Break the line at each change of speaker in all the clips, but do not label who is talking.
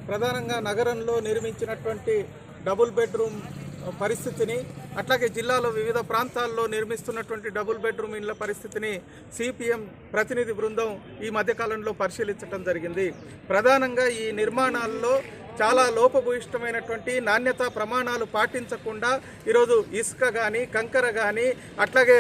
ప్రధానంగా నగరంలో నిర్మించినటువంటి డబుల్ బెడ్రూమ్ పరిస్థితిని, అట్లాగే జిల్లాలో వివిధ ప్రాంతాల్లో నిర్మిస్తున్నటువంటి డబుల్ బెడ్రూమ్ ఇళ్ల పరిస్థితిని సిపిఎం ప్రతినిధి బృందం ఈ మధ్యకాలంలో పరిశీలించడం జరిగింది. ప్రధానంగా ఈ నిర్మాణాల్లో చాలా లోపభూయిష్టమైనటువంటి నాణ్యతా ప్రమాణాలు పాటించకుండా ఈరోజు ఇసుక కానీ, కంకర కానీ, అట్లాగే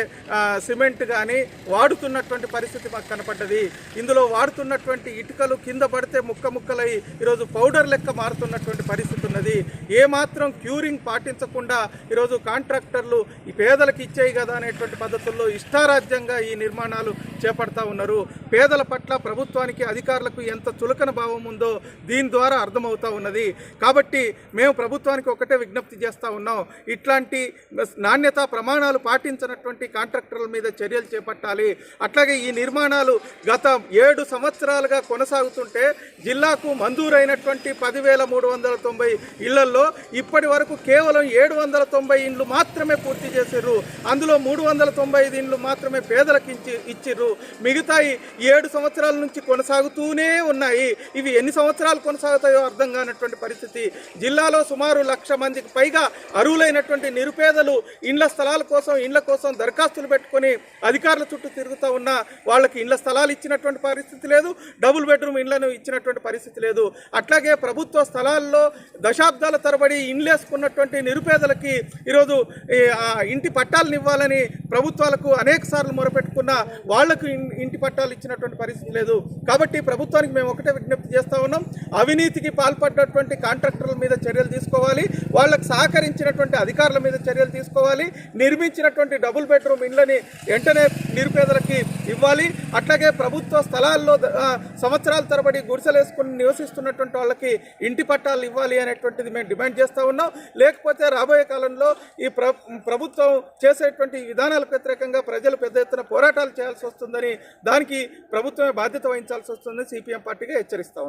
సిమెంట్ కానీ వాడుతున్నటువంటి పరిస్థితి మాకు కనపడ్డది. ఇందులో వాడుతున్నటువంటి ఇటుకలు కింద పడితే ముక్కలై ఈరోజు పౌడర్ లెక్క మారుతున్నటువంటి పరిస్థితి ఉన్నది. ఏమాత్రం క్యూరింగ్ పాటించకుండా ఈరోజు కాంట్రాక్టర్లు ఈ పేదలకు ఇచ్చేయి కదా అనేటువంటి పద్ధతుల్లో ఇష్టారాజ్యంగా ఈ నిర్మాణాలు చేపడతా ఉన్నారు. పేదల పట్ల ప్రభుత్వానికి, అధికారులకు ఎంత చులకన భావం ఉందో దీని ద్వారా అర్థమవుతా ఉన్నది. కాబట్టి మేము ప్రభుత్వానికి ఒకటే విజ్ఞప్తి చేస్తూ ఉన్నాం, ఇట్లాంటి నాణ్యతా ప్రమాణాలు పాటించినటువంటి కాంట్రాక్టర్ల మీద చర్యలు చేపట్టాలి. అట్లాగే ఈ నిర్మాణాలు గత 7 సంవత్సరాలుగా కొనసాగుతుంటే జిల్లాకు మంజూరైనటువంటి 10,390 ఇళ్లలో ఇప్పటి వరకు కేవలం 790 ఇండ్లు మాత్రమే పూర్తి చేశారు. అందులో 395 ఇండ్లు మాత్రమే పేదలకు ఇచ్చిర్రు. మిగతా 7 సంవత్సరాల నుంచి కొనసాగుతూనే ఉన్నాయి. ఇవి ఎన్ని సంవత్సరాలు కొనసాగుతాయో అర్థం కానటువంటి పరిస్థితి. జిల్లాలో సుమారు 1,00,000 మందికి పైగా అర్హులైనటువంటి నిరుపేదలు ఇండ్ల స్థలాల కోసం, ఇండ్ల కోసం దరఖాస్తులు పెట్టుకొని అధికారుల చుట్టూ తిరుగుతూ ఉన్నా వాళ్ళకి ఇండ్ల స్థలాలు ఇచ్చినటువంటి పరిస్థితి లేదు, డబుల్ బెడ్రూమ్ ఇండ్లను ఇచ్చినటువంటి పరిస్థితి లేదు. అట్లాగే ప్రభుత్వ స్థలాల్లో దశాబ్దాల తరబడి ఇండ్లు వేసుకున్నటువంటి నిరుపేదలకి ఈరోజు ఇంటి పట్టాలను ఇవ్వాలని ప్రభుత్వాలకు అనేక సార్లు మొరపెట్టుకున్నా వాళ్లకు ఇంటి పట్టాలు ఇచ్చినటువంటి పరిస్థితి లేదు. కాబట్టి ప్రభుత్వానికి మేము ఒకటే విజ్ఞప్తి చేస్తూ ఉన్నాం, అవినీతికి పాల్పడ్డటువంటి కాంట్రాక్టర్ల మీద చర్యలు తీసుకోవాలి, వాళ్ళకు సహకరించినటువంటి అధికారుల మీద చర్యలు తీసుకోవాలి, నిర్మించినటువంటి డబుల్ బెడ్రూమ్ ఇండ్లని వెంటనే నిరుపేదలకి ఇవ్వాలి. అట్లాగే ప్రభుత్వ స్థలాల్లో సంవత్సరాల తరబడి గుడిసెలేసుకుని నివసిస్తున్నటువంటి వాళ్ళకి ఇంటి పట్టాలు ఇవ్వాలి అనేటువంటిది మేము డిమాండ్ చేస్తూ ఉన్నాం. లేకపోతే రాబోయే కాలంలో ఈ ప్రభుత్వం చేసేటువంటి విధానాలకు వ్యతిరేకంగా ప్రజలు పెద్ద ఎత్తున పోరాటాలు చేయాల్సి వస్తుందని, దానికి ప్రభుత్వమే బాధ్యత వహించాల్సి వస్తుందని సిపిఎం పార్టీగా హెచ్చరిస్తా ఉన్నాం.